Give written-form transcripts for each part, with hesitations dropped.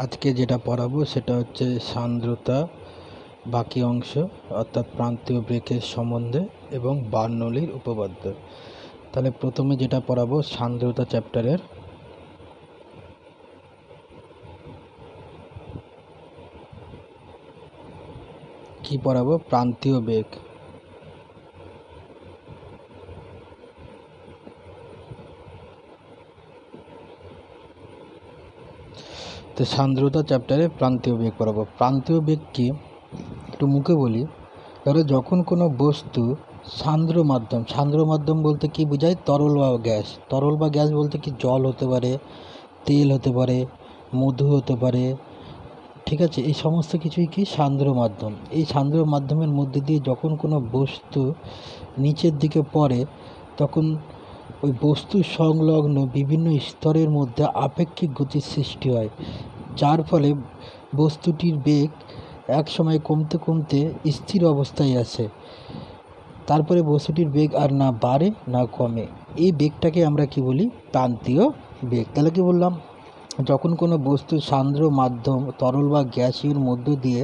আজকে যেটা পড়াবো সেটা হচ্ছে সান্দ্রতা বাকি অংশ অর্থাৎ প্রান্তীয় বেগের সম্বন্ধে এবং বার্নৌলির উপপাদ্য। তাহলে প্রথমে যেটা পড়াবো সান্দ্রতা চ্যাপ্টারের কি পড়াবো, প্রান্তীয় বেগ। তো সান্দ্রতা চ্যাপ্টারে প্রান্তীয় বেগ পড়াবো। প্রান্তীয় বেগ কি একটু মুখে বলি। ধরো যখন কোনো বস্তু সান্দ্র মাধ্যম বলতে কি বোঝায়? তরল বা গ্যাস। তরল বা গ্যাস বলতে কি জল হতে পারে, তেল হতে পারে, মধু হতে পারে, ঠিক আছে? এই সমস্ত কিছুই কি সান্দ্র মাধ্যম। এই সান্দ্র মাধ্যমের মধ্যে দিয়ে যখন কোনো বস্তু নিচের দিকে পড়ে তখন ওই বস্তুর সংলগ্ন বিভিন্ন স্তরের মধ্যে আপেক্ষিক গতির সৃষ্টি হয়, যার ফলে বস্তুটির বেগ এক সময় কমতে কমতে স্থির অবস্থায় আসে। তারপরে বস্তুটির বেগ আর না বাড়ে না কমে। এই বেগটাকে আমরা কি বলি? প্রান্তীয় বেগ। তাহলে কি বললাম? যখন কোনো বস্তু সান্দ্র মাধ্যম তরল বা গ্যাসের মধ্য দিয়ে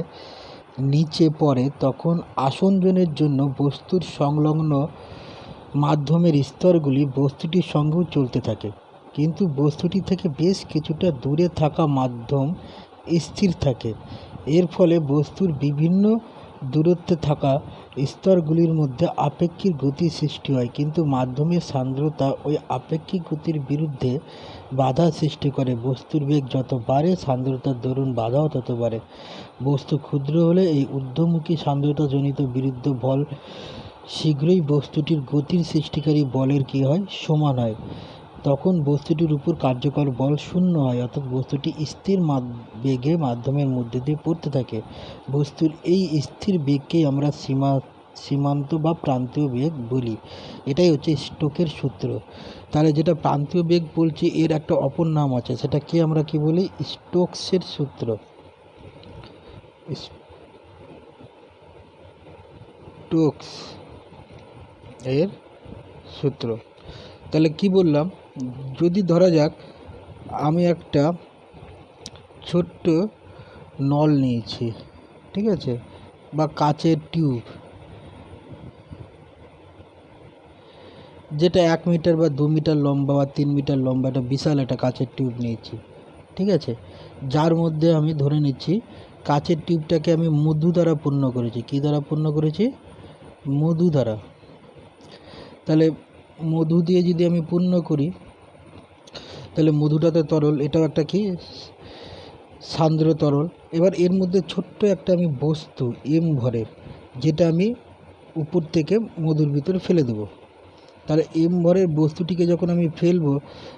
নিচে পড়ে তখন আসঞ্জনের জন্য বস্তুর সংলগ্ন মাধ্যমের স্তরগুলি বস্তুটির সঙ্গেও চলতে থাকে, কিন্তু বস্তুটি থেকে বেশ কিছুটা দূরে থাকা মাধ্যম স্থির থাকে। এর ফলে বস্তুর বিভিন্ন দূরত্বে থাকা স্তরগুলির মধ্যে আপেক্ষিক গতির সৃষ্টি হয়, কিন্তু মাধ্যমের সান্দ্রতা ওই আপেক্ষিক গতির বিরুদ্ধে বাধা সৃষ্টি করে। বস্তুর বেগ যত বাড়ে সান্দ্রতার দরুন বাধাও তত বাড়ে। বস্তু ক্ষুদ্র হলে এই ঊর্ধ্বমুখী সান্দ্রতাজনিত বিরুদ্ধ বল শীঘ্রই বস্তুটির গতির সৃষ্টিকারী বলের কী হয়? সমান হয়। তখন বস্তুটির উপর কার্যকর বল শূন্য হয়, অর্থাৎ বস্তুটি স্থির বেগে মাধ্যমের মধ্যে দিয়ে পড়তে থাকে। বস্তুর এই স্থির বেগকেই আমরা সীমান্ত বা প্রান্তীয় বেগ বলি। এটাই হচ্ছে স্টোকের সূত্র। তাহলে যেটা প্রান্তীয় বেগ বলছি এর একটা অপর নাম আছে, সেটা কি আমরা কি বলি? স্টোকসের সূত্র। স্টোকস এর সূত্র। তাহলে কি বললাম? যদি ধরা যাক আমি একটা ছোট্ট নল নিয়েছি, ঠিক আছে, বা কাচের টিউব, যেটা 1 মিটার বা 2 মিটার লম্বা বা 3 মিটার লম্বা, একটা বিশাল একটা কাচের টিউব নিয়েছি, ঠিক আছে, যার মধ্যে আমি ধরে নিচ্ছি কাচের টিউবটাকে আমি মধু দ্বারা পূর্ণ করেছি। কী দ্বারা পূর্ণ করেছি? মধু দ্বারা। তাহলে মধু দিয়ে যদি আমি পূর্ণ করি তাহলে মধুটাতে তরল, এটাও একটা কি সান্দ্র তরল। এবার এর মধ্যে ছোট্ট একটা আমি বস্তু এম ভরের, যেটা আমি উপর থেকে মধুর ভিতরে ফেলে দেবো। তাহলে এম ভরের বস্তুটিকে যখন আমি ফেলবো,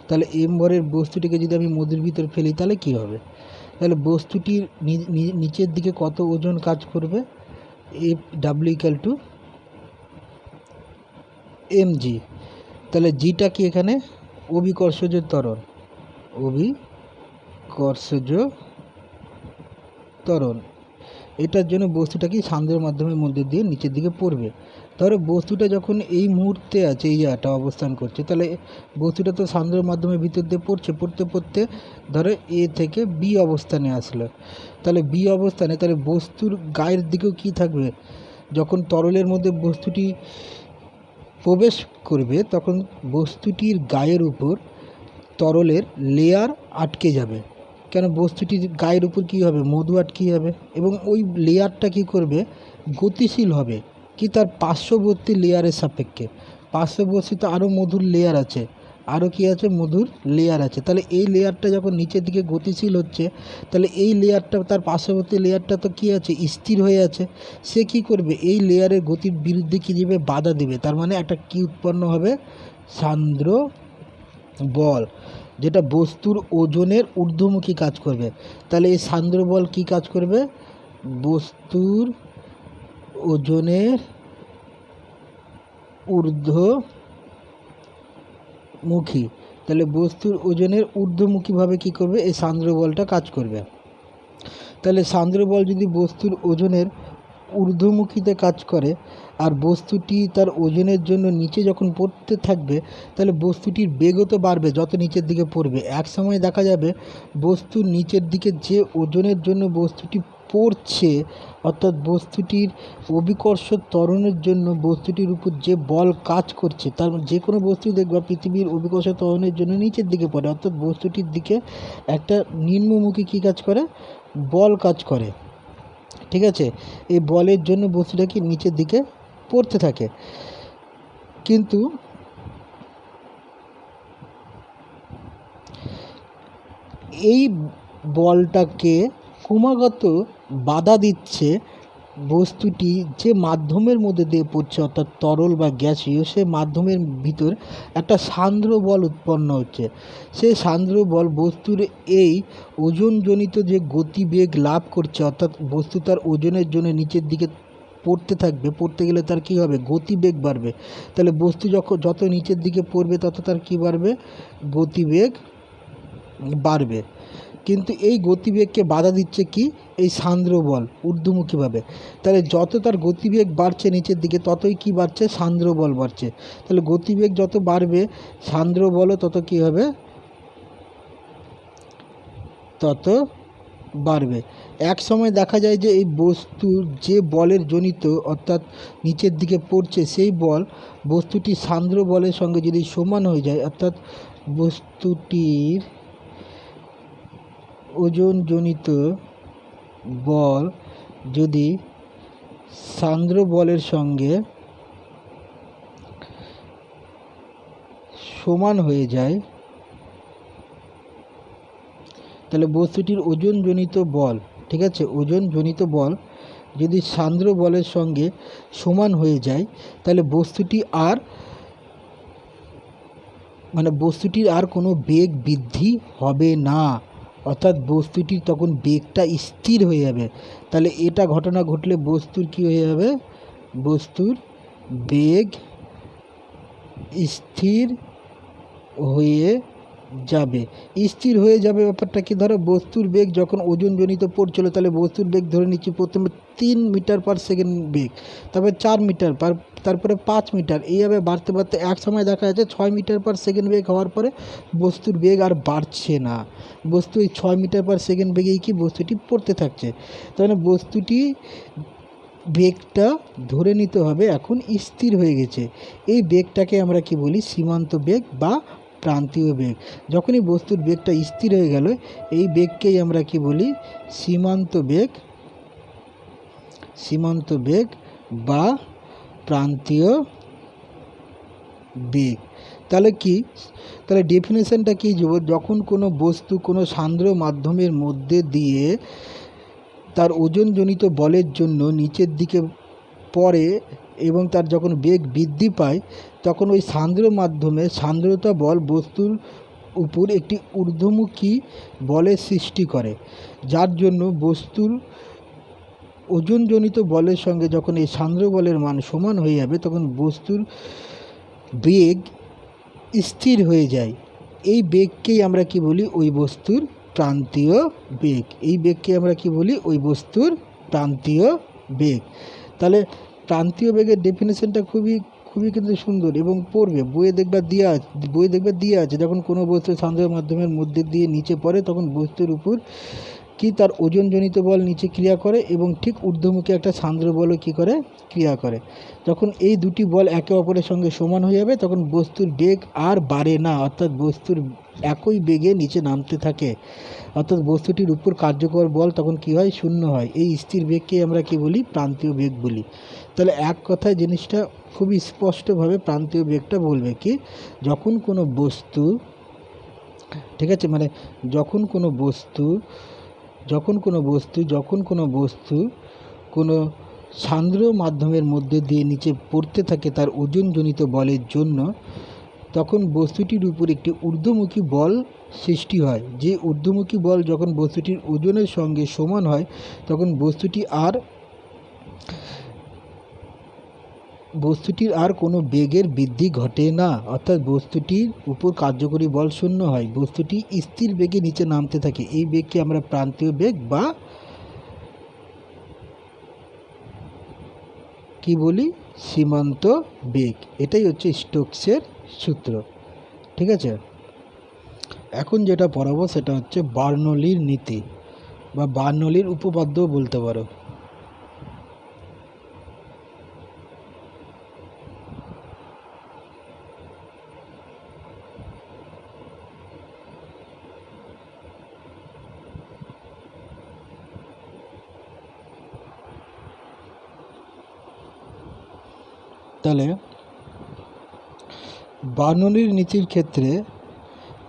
তাহলে এম ভরের বস্তুটিকে যদি আমি মধুর ভিতরে ফেলি তাহলে কি হবে? তাহলে বস্তুটির নিচের দিকে কত ওজন কাজ করবে? F W equal to M G. তাহলে জিটা কি এখানে? অভিকর্ষজ ত্বরণ। অভিকর্ষজ ত্বরণ। এটার জন্য বস্তুটা কি সান্দ্র মাধ্যমের মধ্যে দিয়ে নিচের দিকে পড়বে। ধরো বস্তুটা যখন এই মুহূর্তে আছে, এই জায়গাটা অবস্থান করছে, তাহলে বস্তুটা তো সান্দ্র মাধ্যমের ভিতর দিয়ে পড়তে পড়তে ধরো এ থেকে বি অবস্থানে আসলো। তাহলে বি অবস্থানে, তাহলে বস্তুর গায়ের দিকেও কি থাকবে? যখন তরলের মধ্যে বস্তুটি প্রবেশ করবে তখন বস্তুটির গায়ের উপর তরলের লেয়ার আটকে যাবে। কেন? বস্তুটির গায়ের উপর কী হবে? মধু আটকে যাবে, এবং ওই লেয়ারটা কী করবে? গতিশীল হবে। কি? তার পার্শ্ববর্তী লেয়ারের সাপেক্ষে। পার্শ্ববর্তী তো আরও মধুর লেয়ার আছে, আরও কি আছে? মধুর লেয়ার আছে। তাহলে এই লেয়ারটা যখন নিচের দিকে গতিশীল হচ্ছে, তাহলে এই লেয়ারটা, তার পার্শ্ববর্তী লেয়ারটা তো কী আছে? স্থির হয়ে আছে। সে কি করবে? এই লেয়ারের গতির বিরুদ্ধে কী দেবে? বাধা দেবে। তার মানে একটা কি উৎপন্ন হবে? সান্দ্র বল, যেটা বস্তুর ওজনের ঊর্ধ্বমুখী কাজ করবে। তাহলে এই সান্দ্র বল কী কাজ করবে? বস্তুর ওজনের ঊর্ধ্বমুখী। তাহলে বস্তুর ওজনের ঊর্ধ্বমুখীভাবে কী করবে? এই সান্দ্র বলটা কাজ করবে। তাহলে সান্দ্র বল যদি বস্তুর ওজনের ঊর্ধ্বমুখীতে কাজ করে আর বস্তুটি তার ওজনের জন্য নিচে যখন পড়তে থাকবে তাহলে বস্তুটির বেগও তো বাড়বে যত নিচের দিকে পড়বে। এক সময় দেখা যাবে বস্তুর নিচের দিকে যে ওজনের জন্য বস্তুটি পড়ছে, অর্থাৎ বস্তুটির অভিকর্ষ ত্বরণের জন্য বস্তুটির উপর যে বল কাজ করছে, তার যে কোনো বস্তু দেখবা পৃথিবীর অভিকর্ষ ত্বরণের জন্য নিচের দিকে পড়ে, অর্থাৎ বস্তুটির দিকে একটা নিম্নমুখী কী কাজ করে, বল কাজ করে। ঠিক আছে, এই বলের জন্য বস্তুটা কি নিচের দিকে পড়তে থাকে। কিন্তু এই বলটাকে ক্রমাগত বাধা দিচ্ছে বস্তুটি যে মাধ্যমের মধ্যে দিয়ে পড়ছে, অর্থাৎ তরল বা গ্যাসীয়, সে মাধ্যমের ভিতর একটা সান্দ্র বল উৎপন্ন হচ্ছে। সেই সান্দ্র বল বস্তুর এই ওজনজনিত যে গতিবেগ লাভ করছে, অর্থাৎ বস্তু তার ওজনের জন্য নিচের দিকে পড়তে থাকবে, পড়তে গেলে তার কী হবে, গতিবেগ বাড়বে। তাহলে বস্তু যত নিচের দিকে পড়বে তত তার কী বাড়বে, গতিবেগ বাড়বে। কিন্তু এই গতিবেগকে বাধা দিচ্ছে কি, এই সান্দ্র বল ঊর্ধ্বমুখীভাবে। তাহলে যত তার গতিবেগ বাড়ছে নিচের দিকে ততই কি বাড়ছে, সান্দ্র বল বাড়ছে। তাহলে গতিবেগ যত বাড়বে সান্দ্র বলও তত কী হবে, তত বাড়বে। এক সময় দেখা যায় যে এই বস্তুর যে বলের জনিত, অর্থাৎ নিচের দিকে পড়ছে, সেই বল বস্তুটি সান্দ্র বলের সঙ্গে যদি সমান হয়ে যায়, অর্থাৎ বস্তুটির ওজনজনিত বল যদি সান্দ্র বলের সঙ্গে সমান হয়ে যায়, তাহলে বস্তুটির ওজনজনিত বল, ঠিক আছে, ওজনজনিত বল যদি সান্দ্র বলের সঙ্গে সমান হয়ে যায়, তাহলে বস্তুটির আর কোনো বেগ বৃদ্ধি হবে না, অর্থাৎ বস্তুটির তখন বেগটা স্থির হয়ে যাবে। তাহলে এটা ঘটনা ঘটলে বস্তুর কী হয়ে যাবে, বস্তুর বেগ স্থির হয়ে যাবে। স্থির হয়ে যাবে ব্যাপারটা কি, ধরো বস্তুর বেগ যখন ওজনজনিত পড়ছিল, তাহলে বস্তুর বেগ ধরে নিচ্ছি প্রথমে 3 মিটার পার সেকেন্ড বেগ, তারপরে 4 মিটার তারপরে 5 মিটার, এইভাবে বাড়তে বাড়তে এক সময় দেখা যাচ্ছে 6 মিটার পার সেকেন্ড বেগ হওয়ার পরে বস্তুর বেগ আর বাড়ছে না, বস্তু এই 6 মিটার পার সেকেন্ড বেগেই কি বস্তুটি পড়তে থাকছে। তাহলে বস্তুটি বেগটা ধরে নিতে হবে এখন স্থির হয়ে গেছে। এই বেগটাকে আমরা কি বলি, সীমান্ত বেগ বা প্রান্তীয় বেগ। যখনই বস্তুর বেগটা স্থির হয়ে গেল, এই বেগকেই আমরা কি বলি, সীমান্ত বেগ বা প্রান্তীয় বেগ। তাহলে ডেফিনেশনটা কি, যখন কোনো বস্তু কোনো সান্দ্র মাধ্যমের মধ্যে দিয়ে তার ওজনজনিত বলের জন্য নিচের দিকে পড়ে এবং তার যখন বেগ বৃদ্ধি পায়, তখন ওই সান্দ্র মাধ্যমে সান্দ্রতা বল বস্তুর উপর একটি ঊর্ধ্বমুখী বলের সৃষ্টি করে, যার জন্য বস্তুর ওজনজনিত বলের সঙ্গে যখন এই সান্দ্র বলের মান সমান হয়ে যাবে, তখন বস্তুর বেগ স্থির হয়ে যায়। এই বেগকেই আমরা কি বলি, ওই বস্তুর প্রান্তীয় বেগ। এই বেগকে আমরা কি বলি, ওই বস্তুর প্রান্তীয় বেগ। তাহলে প্রান্তীয় বেগের ডেফিনেশনটা খুবই কিন্তু সুন্দর এবং পড়বে, বইয়ে দেখবে দেওয়া আছে। যখন কোনো বস্তু সান্দ্র মাধ্যমের মধ্যে দিয়ে নিচে পড়ে, তখন বস্তুর উপর কি তার ওজনজনিত বল নিচে ক্রিয়া করে এবং ঠিক ঊর্ধ্বমুখী একটা সান্দ্র বলও কী করে, ক্রিয়া করে। যখন এই দুটি বল একে অপরের সঙ্গে সমান হয়ে যাবে, তখন বস্তুর বেগ আর বাড়ে না, অর্থাৎ বস্তুর একই বেগে নিচে নামতে থাকে, অর্থাৎ বস্তুটির উপর কার্যকর বল তখন কি হয়, শূন্য হয়। এই স্থির বেগকে আমরা কি বলি, প্রান্তীয় বেগ বলি। তাহলে এক কথায় জিনিসটা খুবই স্পষ্টভাবে প্রান্তীয় বেগটা বলবে কি, যখন কোনো বস্তু, ঠিক আছে, যখন কোনো বস্তু কোনো সান্দ্র মাধ্যমের মধ্যে দিয়ে নিচে পড়তে থাকে তার ওজনজনিত বলের জন্য, তখন বস্তুটির উপর একটি ঊর্ধ্বমুখী বল সৃষ্টি হয়। যে ঊর্ধ্বমুখী বল যখন বস্তুটির ওজনের সঙ্গে সমান হয়, তখন বস্তুটির আর কোনো বেগের বৃদ্ধি ঘটে না, অর্থাৎ বস্তুটির উপর কার্যকরী বল শূন্য হয়, বস্তুটি স্থির বেগে নিচে নামতে থাকে। এই বেগকে আমরা প্রান্তীয় বেগ বা কি বলি, সীমান্ত বেগ। এটাই হচ্ছে স্টোকসের সূত্র। ঠিক আছে, এখন যেটা পড়াবো সেটা হচ্ছে বার্নৌলির নীতি বা বার্নৌলির উপপাদ্য বলতে পারো। তাহলে বার্নৌলির নীতির ক্ষেত্রে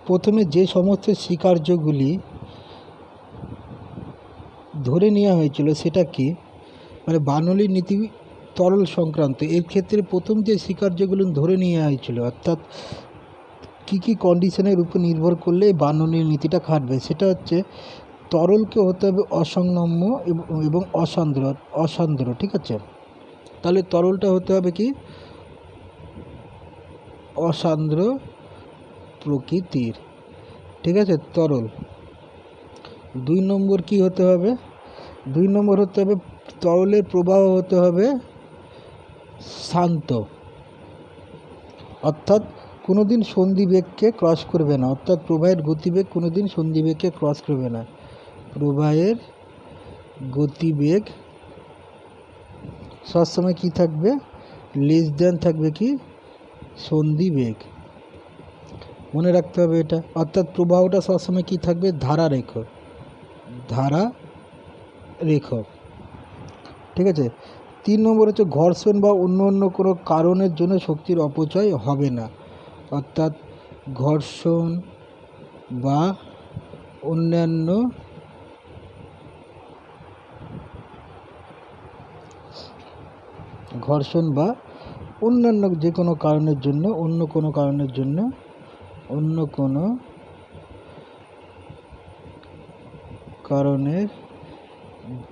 প্রথমে যে সমস্ত স্বীকার্যগুলি ধরে নেওয়া হয়েছিল সেটা কি, মানে বার্নৌলির নীতি তরল সংক্রান্ত, এর ক্ষেত্রে প্রথম যে স্বীকার্যগুলো ধরে নেওয়া হয়েছিল, অর্থাৎ কী কী কন্ডিশনের উপর নির্ভর করলে এই বার্নৌলির নীতিটা খাটবে, সেটা হচ্ছে তরলকে হতে হবে অসংনম্য এবং অসান্দ্র। ঠিক আছে, তাহলে তরলটা হতে হবে কি, অসান্দ্র প্রকৃতির। ঠিক আছে, তরল। 2 নম্বর কি হতে হবে, 2 নম্বর হতে হবে তরলের প্রবাহ হতে হবে শান্ত, অর্থাৎ কোনোদিন সন্ধিবেগকে ক্রস করবে না, অর্থাৎ প্রবাহের গতিবেগ কোনোদিন সন্ধিবেগকে ক্রস করবে না। প্রবাহের গতিবেগ সবসময় কি থাকবে, লেস দ্যান থাকবে কি, সন্ধিবেগ। মনে রাখতে হবে এটা, অর্থাৎ প্রবাহটা সবসময় কি থাকবে, ধারারেখ। ঠিক আছে। 3 নম্বর হচ্ছে ঘর্ষণ বা অন্য কোনো কারণের জন্য শক্তির অপচয় হবে না, অর্থাৎ ঘর্ষণ বা অন্যান্য যে কোনো কারণের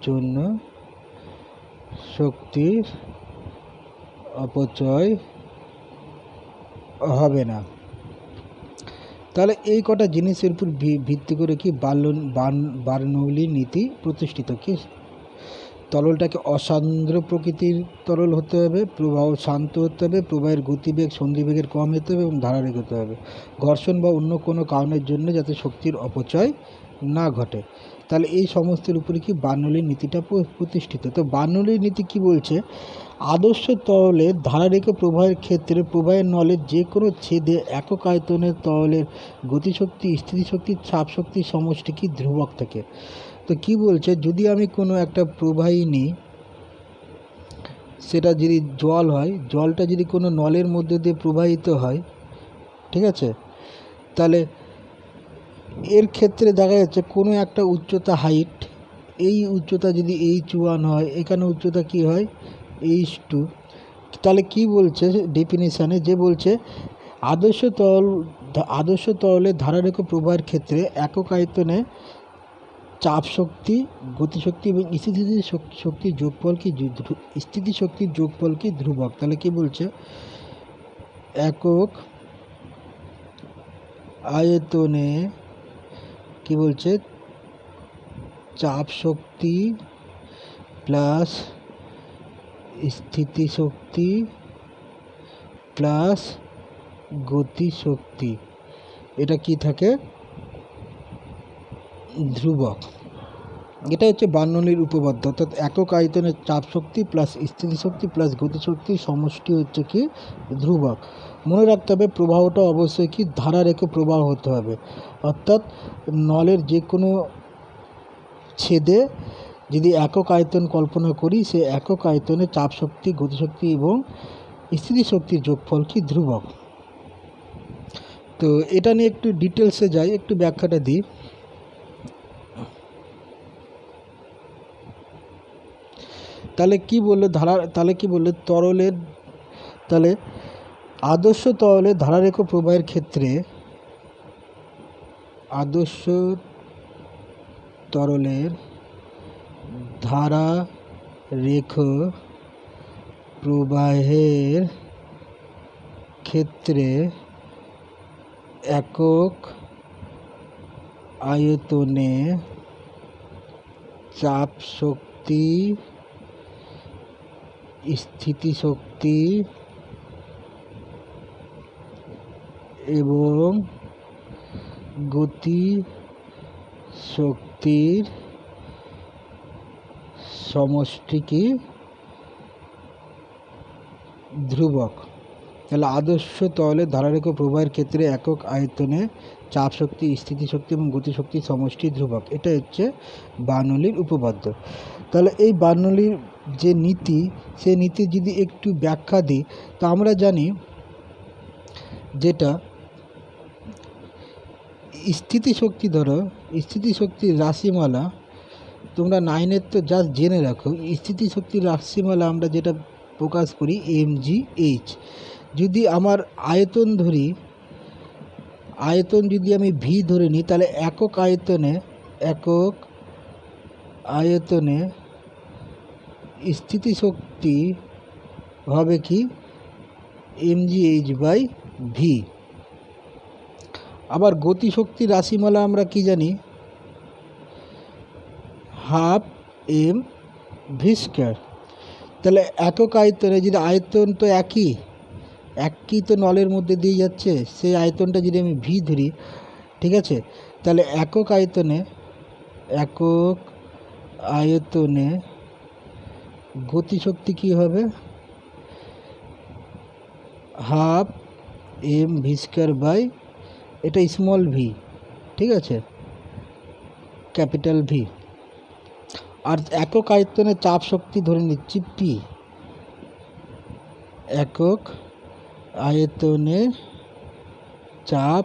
জন্য শক্তির অপচয় হবে না। তাহলে এই কটা জিনিসের উপর ভিত্তি করে কি বার্নৌলির নীতি প্রতিষ্ঠিত। কি, তরলটাকে অসান্দ্র প্রকৃতির তরল হতে হবে, প্রবাহ শান্ত হতে হবে, প্রবাহের গতিবেগ সন্ধিবেগের কম হতে হবে এবং ধারারেখ হতে হবে, ঘর্ষণ বা অন্য কোনো কারণের জন্য যাতে শক্তির অপচয় না ঘটে। তাহলে এই সমস্তের উপরে কি বার্নৌলির নীতিটা প্রতিষ্ঠিত। তো বার্নৌলির নীতি কি বলছে, আদর্শ তরলের ধারারেখ প্রবাহের ক্ষেত্রে প্রবাহের নলের যে কোনো ছেদে একক আয়তনের তরলের গতিশক্তি, স্থিতিশক্তি, চাপ শক্তির সমষ্টি কি ধ্রুবক থাকে। তো কি বলছে, যদি আমি কোনো একটা প্রবাহী নিই, সেটা যদি জল হয়, জলটা যদি কোনো নলের মধ্যে দিয়ে প্রবাহিত হয়, ঠিক আছে, তাহলে এর ক্ষেত্রে দেখা যাচ্ছে কোনো একটা উচ্চতা হাইট, এই উচ্চতা যদি h1 হয়, এখানে উচ্চতা কি হয় h2, তাহলে কি বলছে ডেফিনিশানে, যে বলছে আদর্শ তরলের ধারারেখ প্রবাহের ক্ষেত্রে একক আয়তনে চাপ শক্তি, গতিশক্তি এবং স্থিতিশক্তির যোগফল কি ধ্রুবক। তাহলে কি বলছে, একক আয়তনে কি বলছে, চাপ শক্তি প্লাস স্থিতিশক্তি প্লাস গতিশক্তি, এটা কি থাকে, ধ্রুবক। এটা হচ্ছে বার্নৌলির উপপাদ্য, অর্থাৎ একক আয়তনের চাপ শক্তি প্লাস স্থিতিশক্তি প্লাস গতিশক্তির সমষ্টি হচ্ছে কি ধ্রুবক। মনে রাখতে হবে প্রবাহটা অবশ্যই কি ধারারেখ প্রবাহ হতে হবে, অর্থাৎ নলের যে কোনো ছেদে যদি একক আয়তন কল্পনা করি, সে একক আয়তনে চাপ শক্তি, গতিশক্তি এবং স্থিতিশক্তির যোগফল কি ধ্রুবক। তো এটা নিয়ে একটু ডিটেলসে যাই, একটু ব্যাখ্যাটা দিই। তাহলে কি বললে তরলের, তাহলে আদর্শ তরলের ধারারেখ প্রবাহের ক্ষেত্রে আদর্শ তরলের ধারারেখ প্রবাহের ক্ষেত্রে একক আয়তনে চাপ শক্তি স্থিতিশক্তি এবং গতি শক্তির সমষ্টি কি ধ্রুবক। তাহলে আদর্শ তরলে ধারারেখ প্রবাহের ক্ষেত্রে একক আয়তনে চাপ শক্তি, স্থিতিশক্তি এবং গতিশক্তির সমষ্টি ধ্রুবক। এটা হচ্ছে বার্নৌলির উপপাদ্য। তাহলে এই বার্নৌলির যে নীতি, সেই নীতি যদি একটু ব্যাখ্যা দিই, তো আমরা জানি যেটা স্থিতিশক্তি, ধরো স্থিতিশক্তির রাশিমালা তোমরা 9-এর তো জাস্ট জেনে রাখো, স্থিতিশক্তির রাশিমালা আমরা যেটা প্রকাশ করি mgh। যদি আমার আয়তন ধরি, আয়তন যদি আমি ভি ধরে নিই, তাহলে একক আয়তনে স্থিতিশক্তি হবে কি mgh/v। আবার গতিশক্তির রাশিমালা আমরা কি জানি, হাফ এম ভি স্কয়ার। তাহলে একক আয়তনে যদি আয়তন তো একই তো নলের মধ্যে দিয়ে যাচ্ছে, সেই আয়তনটা যদি আমি ভি ধরি, ঠিক আছে, তাহলে একক আয়তনে গতিশক্তি কি হবে, half M V square by এটা স্মল ভি, ঠিক আছে, ক্যাপিটাল ভি। আর একক আয়তনে চাপ শক্তি ধরে নিচ্ছি পি, একক আয়তনে চাপ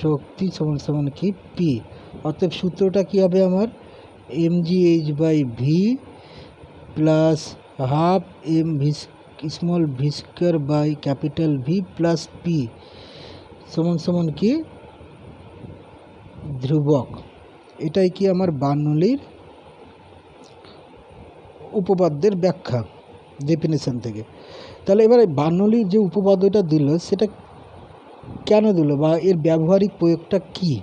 শক্তি সমান সমান কি পি। অতএব সূত্রটা কি হবে আমার, mgh/v plus half M V small V square by capital V plus P সমান সমান কি ধ্রুবক। এটাই কি আমার বার্নৌলির উপপাদ্যের ব্যাখ্যা ডেফিনেশন থেকে। তাহলে এবারে বার্নৌলির যে উপপাদ্যটা দিল সেটা কেন দিল বা এর ব্যবহারিক প্রয়োগটা কি,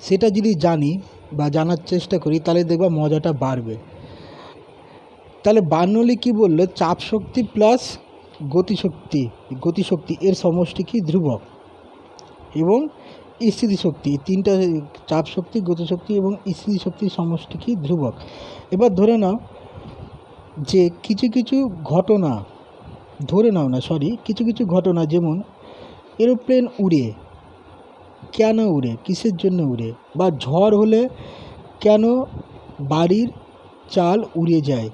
সেটা যদি জানি বা জানার চেষ্টা করি, তাহলে দেখবা মজাটা বাড়বে। তাহলে বার্নৌলি কি বললো, চাপ শক্তি প্লাস গতিশক্তি এর সমষ্টি কি ধ্রুবক, এবং স্থিতিশক্তি, তিনটা চাপ শক্তি, গতিশক্তি এবং স্থিতিশক্তির সমষ্টি কি ধ্রুবক। এবার ধরে নাও যে কিছু কিছু ঘটনা, যেমন এরোপ্লেন উড়ে, কেন উড়ে, কিসের জন্য উড়ে, বা ঝড় হলে কেন বাড়ির চাল উড়ে যায়,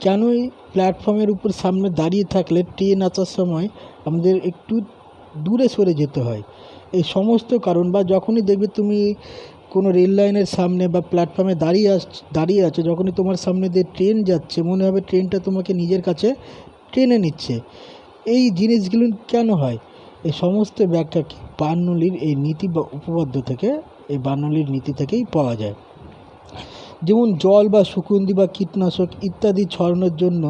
কেন এই প্ল্যাটফর্মের উপর সামনে দাঁড়িয়ে থাকলে ট্রেন আসার সময় আমাদের একটু দূরে সরে যেতে হয়, এই সমস্ত কারণ। বা যখনই দেখবে তুমি কোনো রেল লাইনের সামনে বা প্ল্যাটফর্মে দাঁড়িয়ে আছো, যখনই তোমার সামনে দিয়ে ট্রেন যাচ্ছে, মনে হবে ট্রেনটা তোমাকে নিজের কাছে টেনে নিচ্ছে। এই জিনিসগুলো কেন হয়, এই সমস্ত ব্যাখ্যা বার্নৌলির এই নীতি বা উপপাদ্য থেকে, এই বার্নৌলির নীতি থেকেই পাওয়া যায়। যেমন জল বা সুগন্ধি বা কীটনাশক ইত্যাদি ছড়ানোর জন্য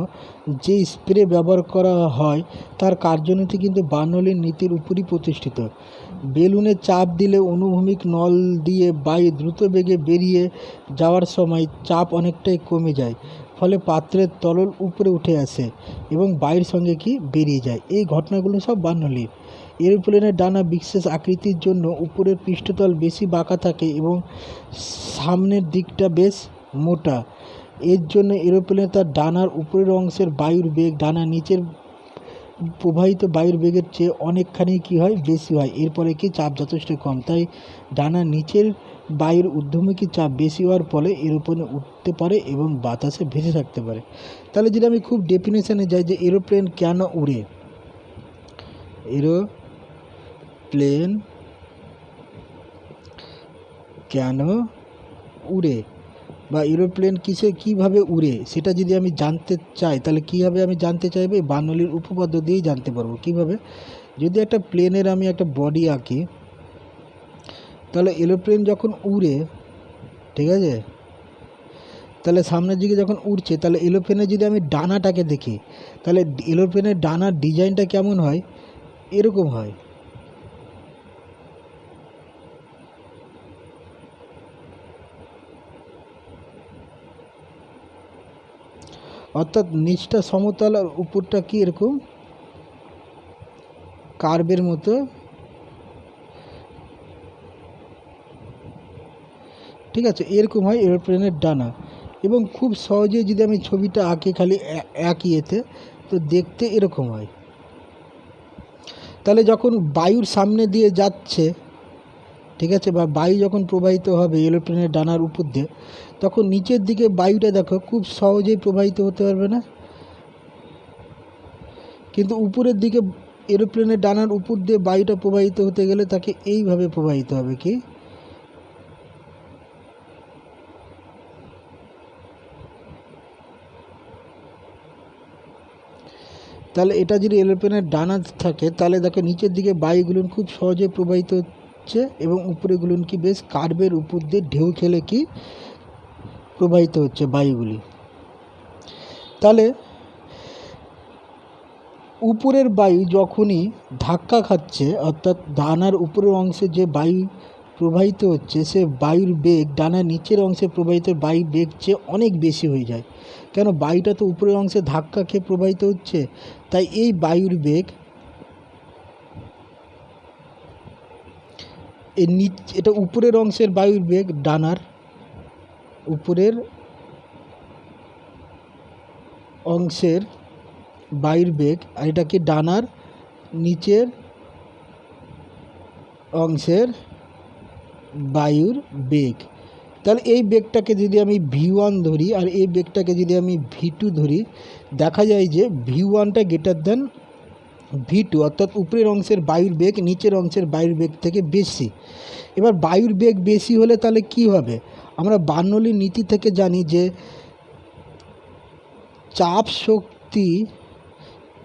যে স্প্রে ব্যবহার করা হয়, তার কার্যনীতি কিন্তু বার্নৌলির নীতির উপরই প্রতিষ্ঠিত। বেলুনে চাপ দিলে অনুভূমিক নল দিয়ে বায়ু দ্রুত বেগে বেরিয়ে যাওয়ার সময় চাপ অনেকটাই কমে যায়, ফলে পাত্রের তরল উপরে উঠে আসে এবং বায়ুর সঙ্গে কি বেরিয়ে যায়। এই ঘটনাগুলো সব বার্নৌলির। এরোপ্লেনের ডানা বিশেষ আকৃতির জন্য উপরের পৃষ্ঠতল বেশি বাঁকা থাকে এবং সামনের দিকটা বেশ মোটা। এর জন্য এরোপ্লেনে তার ডানার উপরের অংশের বায়ুর বেগ ডানা নিচের প্রবাহিত বায়ুর বেগের চেয়ে অনেকখানি কী হয়, বেশি হয়। এরপরে কি চাপ যথেষ্ট কম, তাই ডানা নিচের বায়ুর ঊর্ধ্বমুখী চাপ বেশি হওয়ার ফলে এরোপ্লেনে উঠতে পারে এবং বাতাসে ভেসে থাকতে পারে। তাহলে যদি আমি খুব ডেফিনেশনে যাই যে এরোপ্লেন কেন উড়ে, এরোপ্লেন কেন উড়ে বা এরোপ্লেন কীভাবে উড়ে, সেটা যদি আমি জানতে চাই, তাহলে কীভাবে আমি জানতে চাইবে, বার্নৌলির উপপাদ্য দিয়েই জানতে পারবো। কীভাবে, যদি একটা প্লেনের আমি একটা বডি আঁকি, তাহলে এরোপ্লেন যখন উড়ে, ঠিক আছে, তাহলে সামনের দিকে যখন উড়ছে, তাহলে এরোপ্লেনের যদি আমি ডানাটাকে দেখি, তাহলে এরোপ্লেনের ডানার ডিজাইনটা কেমন হয়, এরকম হয়। অর্থাৎ নিচটা সমতল আর উপরটা কি এরকম কার্ভের মতো, ঠিক আছে, এরকম হয় এরোপ্লেনের ডানা। এবং খুব সহজে যদি আমি ছবিটা আঁকি খালি এক ইয়েতে, তো দেখতে এরকম হয়। তাহলে যখন বায়ুর সামনে দিয়ে যাচ্ছে, ঠিক আছে, বা বায়ু যখন প্রবাহিত হবে এরোপ্লেনের ডানার উপর দিয়ে, তখন নিচের দিকে বায়ুটা দেখো খুব সহজেই প্রবাহিত হতে পারবে না, কিন্তু উপরের দিকে এরোপ্লেনের ডানার উপর দিয়ে বায়ুটা প্রবাহিত হতে গেলে তাকে এইভাবে প্রবাহিত হবে, কি তাহলে এটা যদি এরোপ্লেনের ডানা থাকে, তাহলে দেখো নিচের দিকে বায়ুগুলো খুব সহজে প্রবাহিত হচ্ছে এবং উপরেগুলো কি বেশ কার্ভের উপর দিয়ে ঢেউ খেলে কি প্রবাহিত হচ্ছে বায়ুগুলি। তাহলে উপরের বায়ু যখনই ধাক্কা খাচ্ছে, অর্থাৎ ডানার উপরের অংশে যে বায়ু প্রবাহিত হচ্ছে, সে বায়ুর বেগ ডানার নিচের অংশে প্রবাহিত বায়ুর বেগ চেয়ে অনেক বেশি হয়ে যায়। কেন, বায়ুটা তো উপরের অংশে ধাক্কা খেয়ে প্রবাহিত হচ্ছে, তাই এই বায়ুর বেগ এটা উপরের অংশের বায়ুর বেগ, ডানার উপরের অংশের বায়ুর বেগ, আর এটা কি ডানার নিচের অংশের বায়ুর বেগ। তাহলে এই বেগটাকে যদি আমি v1 ধরি আর এই বেগটাকে যদি আমি v2 ধরি, দেখা যায় যে v1টা গ্রেটার দ্যান v2, অর্থাৎ উপরের অংশের বায়ুর বেগ নিচের অংশের বায়ুর বেগ থেকে বেশি। এবার বায়ুর বেগ বেশি হলে তাহলে কি হবে, আমরা বার্নৌলির নীতি থেকে জানি যে চাপ শক্তি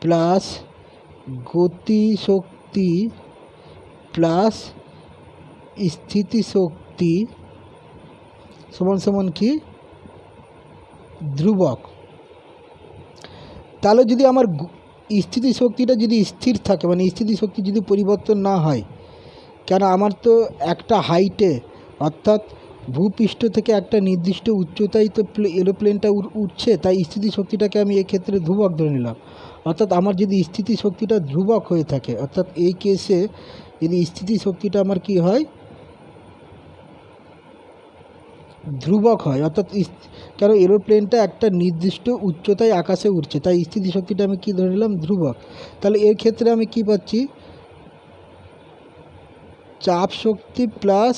প্লাস গতি শক্তি প্লাস স্থিতি শক্তি সমান সমান কি ধ্রুবক। তাহলে যদি আমার স্থিতি শক্তিটা যদি স্থির থাকে, মানে স্থিতি শক্তি যদি পরিবর্তন না হয়, কেন আমার তো একটা হাইটে অর্থাৎ ভূপৃষ্ঠ থেকে একটা নির্দিষ্ট উচ্চতায় তো এরোপ্লেনটা উঠছে, তাই স্থিতি শক্তিটাকে আমি এক্ষেত্রে ধ্রুবক ধরে নিলাম। অর্থাৎ আমার যদি স্থিতি শক্তিটা ধ্রুবক হয়ে থাকে, অর্থাৎ এই কেসে যদি স্থিতি শক্তিটা আমার কি হয় ধ্রুবক হয়, অর্থাৎ কেন এরোপ্লেনটা একটা নির্দিষ্ট উচ্চতায় আকাশে উঠছে, তাই স্থিতি শক্তিটা আমি কি ধরে নিলাম ধ্রুবক। তাহলে এর ক্ষেত্রে আমি কি পাচ্ছি, চাপ শক্তি প্লাস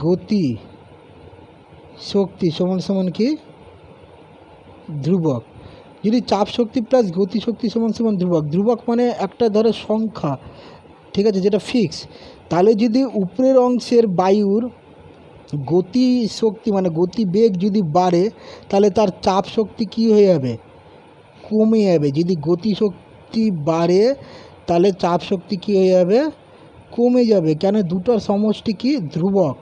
গতি শক্তি সমান সমান কি ধ্রুবক। যদি চাপ শক্তি প্লাস গতি শক্তি সমান সমান ধ্রুবক, ধ্রুবক মানে একটা ধরো সংখ্যা, ঠিক আছে, যেটা ফিক্স, তাহলে যদি উপরের অংশের বায়ুর গতি শক্তি মানে গতি বেগ যদি বাড়ে, তাহলে তার চাপ শক্তি কি হয়ে যাবে, কমে যাবে। যদি গতি শক্তি বাড়ে তাহলে চাপ শক্তি কি হয়ে যাবে, কমে যাবে। কেন, দুটোর সমষ্টি কি ধ্রুবক,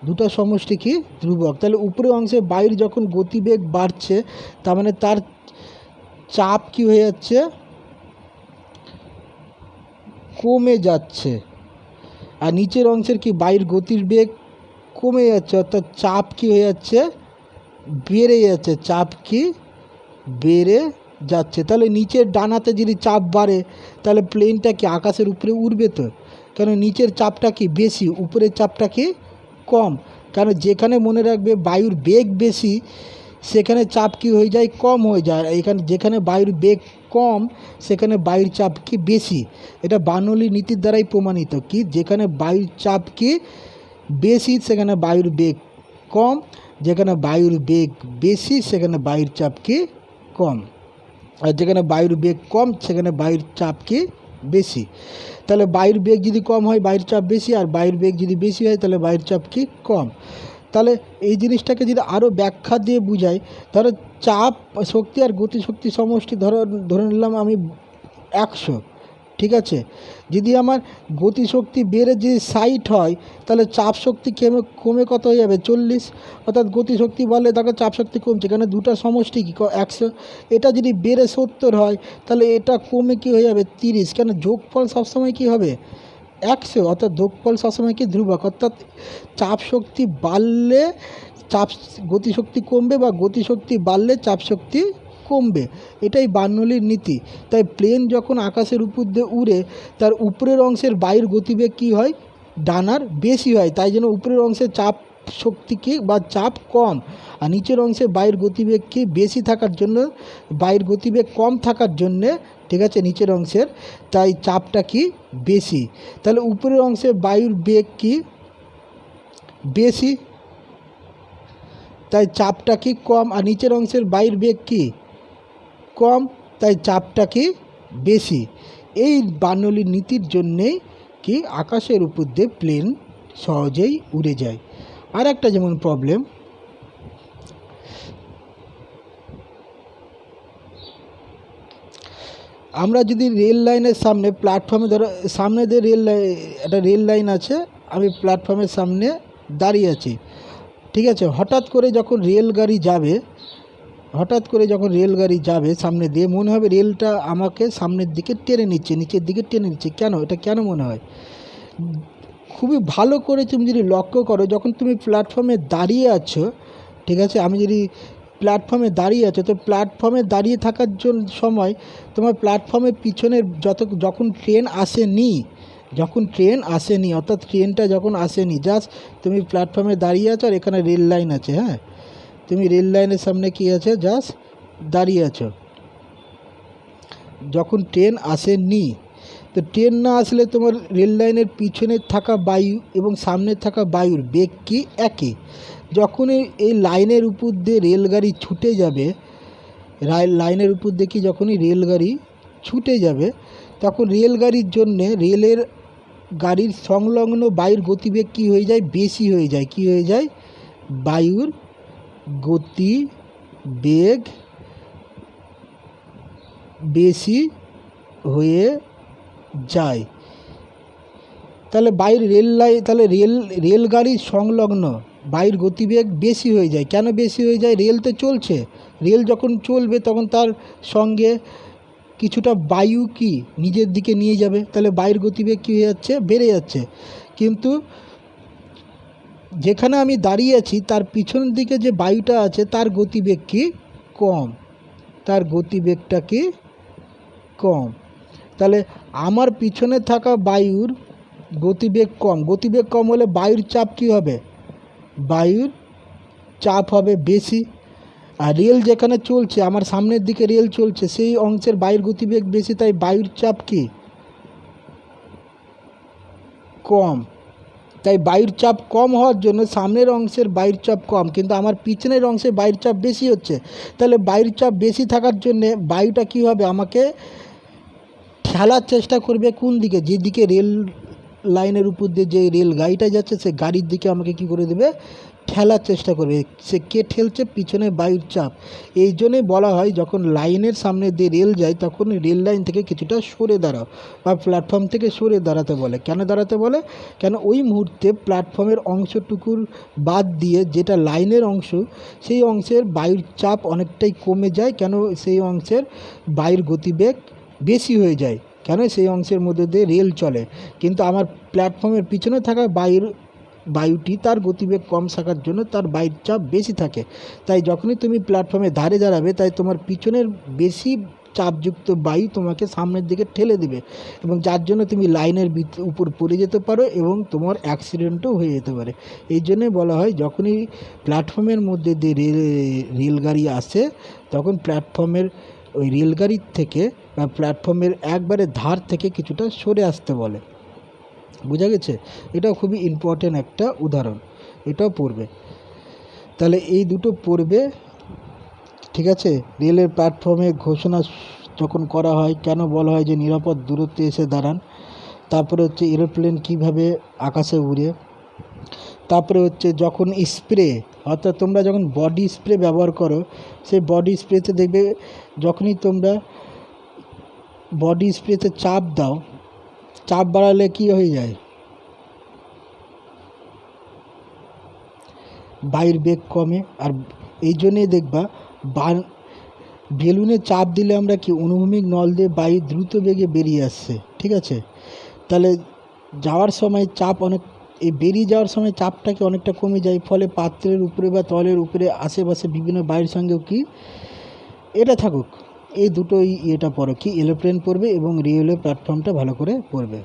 দুটোর সমষ্টি কি ধ্রুবক। তাহলে উপরের অংশে বায়ুর যখন গতিবেগ বাড়ছে, তার মানে তার চাপ কি হয়ে যাচ্ছে, কমে যাচ্ছে। আর নিচের অংশের কি বায়ুর গতির বেগ কমে যাচ্ছে, অর্থাৎ চাপ কি হয়ে যাচ্ছে, বেড়ে যাচ্ছে, চাপ কি বেড়ে যাচ্ছে। তাহলে নিচের ডানাতে যদি চাপ বাড়ে, তাহলে প্লেনটা কি আকাশের উপরে উড়বে তো, কেন নিচের চাপটা কি বেশি, উপরের চাপটা কি কম। কারণ যেখানে মনে রাখবে বায়ুর বেগ বেশি, সেখানে চাপ কি হয়ে যায়, কম হয়ে যায়। এখানে যেখানে বায়ুর বেগ কম, সেখানে বায়ুর চাপ কি বেশি। এটা বার্নৌলির নীতির দ্বারাই প্রমাণিত, কি যেখানে বায়ুর চাপ কি বেশি সেখানে বায়ুর বেগ কম, যেখানে বায়ুর বেগ বেশি সেখানে বায়ুর চাপ কি কম, আর যেখানে বায়ুর বেগ কম সেখানে বায়ুর চাপ কি বেশি। তাহলে বায়ুর বেগ যদি কম হয় বায়ুর চাপ বেশি, আর বায়ুর বেগ যদি বেশি হয় তাহলে বায়ুর চাপ কি কম। তাহলে এই জিনিসটাকে যদি আরও ব্যাখ্যা দিয়ে বুঝাই, ধরো চাপ শক্তি আর গতিশক্তি সমষ্টি ধরে নিলাম আমি 100, ঠিক আছে। যদি আমার গতিশক্তি বেড়ে যদি 60 হয়, তাহলে চাপ শক্তি কমে কত হয়ে যাবে 40, অর্থাৎ গতিশক্তি বাড়লে দেখো চাপ শক্তি কমছে, কেন দুটার সমষ্টি কি 100। এটা যদি বেড়ে 70 হয়, তাহলে এটা কমে কি হয়ে যাবে 30, কেন যোগফল সবসময় কি হবে 100, অর্থাৎ যোগফল সবসময় কি ধ্রুবক। অর্থাৎ চাপ শক্তি বাড়লে গতিশক্তি কমবে, বা গতিশক্তি বাড়লে চাপ শক্তি কমবে, এটাই বার্নৌলির নীতি। তাই প্লেন যখন আকাশের উপর দিয়ে উড়ে তার উপরের অংশের বায়ুর গতিবেগ কী হয়, ডানার বেশি হয়, তাই জন্য উপরের অংশের চাপ শক্তি কি বা চাপ কম, আর নিচের অংশে বায়ুর গতিবেগ কি বেশি থাকার জন্য, বায়ুর গতিবেগ কম থাকার জন্যে, ঠিক আছে, নিচের অংশের, তাই চাপটা কি বেশি। তাহলে উপরের অংশে বায়ুর বেগ কি বেশি, তাই চাপটা কি কম, আর নিচের অংশের বায়ুর বেগ কি কম, তাই চাপটা কি বেশি। এই বার্নৌলির নীতির জন্যেই কি আকাশের উপর দিয়ে প্লেন সহজেই উড়ে যায়। আর একটা যেমন প্রবলেম, আমরা যদি রেল লাইনের সামনে প্ল্যাটফর্মে, ধরো সামনে দিয়ে একটা রেল লাইন আছে, আমি প্ল্যাটফর্মের সামনে দাঁড়িয়ে আছি, ঠিক আছে, হঠাৎ করে যখন রেলগাড়ি যাবে সামনে দিয়ে, মনে হবে রেলটা আমাকে সামনের দিকে টেনে নিচ্ছে, নিচের দিকে টেনে নিচ্ছে। কেন, এটা কেন মনে হয়? খুবই ভালো করে তুমি যদি লক্ষ্য করো, যখন তুমি প্ল্যাটফর্মে দাঁড়িয়ে আছো, ঠিক আছে, আমি যদি প্ল্যাটফর্মে দাঁড়িয়ে আছো, তো প্ল্যাটফর্মে দাঁড়িয়ে থাকার সময় তোমার প্ল্যাটফর্মের পিছনের যখন ট্রেন আসেনি, অর্থাৎ ট্রেনটা যখন আসেনি, জাস্ট তুমি প্ল্যাটফর্মে দাঁড়িয়ে আছো আর এখানে রেল লাইন আছে, হ্যাঁ, তুমি রেল লাইনের সামনে কী আছে, জাস্ট দাঁড়িয়ে আছো, যখন ট্রেন আসেনি। তো ট্রেন না আসলে তোমার রেল লাইনের পিছনে থাকা বায়ু এবং সামনে থাকা বায়ুর বেগ কি একই। যখন এই লাইনের উপর দিয়ে রেলগাড়ি ছুটে যাবে, লাইনের উপর দিয়ে কি যখনই রেলগাড়ি ছুটে যাবে, তখন রেলগাড়ির জন্যে গাড়ির সংলগ্ন বায়ুর গতিবেগ কী হয়ে যায়, বেশি হয়ে যায়। কী হয়ে যায়, বায়ুর গতিবেগ বেশি হয়ে যায়। তাহলে রেলগাড়ির সংলগ্ন বায়ুর গতিবেগ বেশি হয়ে যায়। কেন বেশি হয়ে যায়? রেল তো চলছে, রেল যখন চলবে তখন তার সঙ্গে কিছুটা বায়ু কি নিজের দিকে নিয়ে যাবে, তাহলে বায়ুর গতিবেগ কী হয়ে যাচ্ছে, বেড়ে যাচ্ছে। কিন্তু যেখানে আমি দাঁড়িয়ে আছি তার পিছন দিকে যে বায়ুটা আছে তার গতিবেগ কি কম, তার গতিবেগটা কি কম। তাহলে আমার পিছনে থাকা বায়ুর গতিবেগ কম হলে বায়ুর চাপ কী হবে, বায়ুর চাপ হবে বেশি। আর রেল যেখানে চলছে, আমার সামনের দিকে রেল চলছে, সেই অংশের বায়ুর গতিবেগ বেশি, তাই বায়ুর চাপ কি কম। তাই বায়ুর চাপ কম হওয়ার জন্য সামনের অংশের বায়ুর চাপ কম, কিন্তু আমার পিছনের অংশে বায়ুর চাপ বেশি হচ্ছে। তাহলে বায়ুর চাপ বেশি থাকার জন্যে বায়ুটা কী হবে, আমাকে ঠেলার চেষ্টা করবে কোন দিকে, যেদিকে রেল লাইনের উপর দিয়ে যে রেল গাড়িটা যাচ্ছে সে গাড়ির দিকে আমাকে কী করে দেবে, ঠেলার চেষ্টা করবে। সে কে ঠেলছে, পিছনে বায়ুর চাপ। এই জন্যই বলা হয় যখন লাইনের সামনে দিয়ে রেল যায় তখন রেল লাইন থেকে কিছুটা সরে দাঁড়াও বা প্ল্যাটফর্ম থেকে সরে দাঁড়াতে বলে। কেন দাঁড়াতে বলে? কেন ওই মুহূর্তে প্ল্যাটফর্মের অংশটুকুর বাদ দিয়ে যেটা লাইনের অংশ, সেই অংশের বায়ুর চাপ অনেকটাই কমে যায়। কেন? সেই অংশের বায়ুর গতিবেগ বেশি হয়ে যায়। কেন? সেই অংশের মধ্যে দিয়ে রেল চলে, কিন্তু আমার প্ল্যাটফর্মের পিছনে থাকা বায়ুটি তার গতিবেগ কম থাকার জন্য তার বায়ুর চাপ বেশি থাকে। তাই যখনই তুমি প্ল্যাটফর্মে ধারে দাঁড়াবে, তাই তোমার পিছনের বেশি চাপযুক্ত বায়ু তোমাকে সামনের দিকে ঠেলে দেবে, এবং যার জন্য তুমি লাইনের উপর পড়ে যেতে পারো এবং তোমার অ্যাক্সিডেন্টও হয়ে যেতে পারে। এই জন্যে বলা হয় যখনই প্ল্যাটফর্মের মধ্যে দিয়ে রেলগাড়ি আসে তখন প্ল্যাটফর্মের ওই রেলগাড়ির থেকে বা প্ল্যাটফর্মের একবারে ধার থেকে কিছুটা সরে আসতে বলে। বোঝা গেছে? এটাও খুবই ইম্পর্টেন্ট একটা উদাহরণ, এটাও পড়বে। তাহলে এই দুটো পড়বে, ঠিক আছে। রেলের প্ল্যাটফর্মে ঘোষণা যখন করা হয়, কেন বলা হয় যে নিরাপদ দূরত্বে এসে দাঁড়ান। তারপরে হচ্ছে এরোপ্লেন কিভাবে আকাশে উড়ে। তারপরে হচ্ছে যখন স্প্রে, অর্থাৎ তোমরা যখন বডি স্প্রে ব্যবহার করো, সেই বডি স্প্রেতে দেখবে যখনই তোমরা বডি স্প্রেতে চাপ দাও, চাপ বাড়ালে কি হয়ে যায়, বায়ুর বেগ কমে। আর এই জন্যেই দেখবা বেলুনে চাপ দিলে আমরা কি অনুভূমিক নল দিয়ে বায়ু দ্রুত বেগে বেরিয়ে আসছে, ঠিক আছে। তাহলে যাওয়ার সময় চাপ বেরিয়ে যাওয়ার সময় চাপটাকে অনেকটা কমে যায়, ফলে পাত্রের উপরে বা তলের উপরে আশেপাশে বিভিন্ন বায়ুর সঙ্গেও কি এটা থাকুক, এই দুটোই এটা পড়ো, কি এরোপ্লেন পড়বে এবং রেলওয়ে প্ল্যাটফর্মটা ভালো করে পড়বে।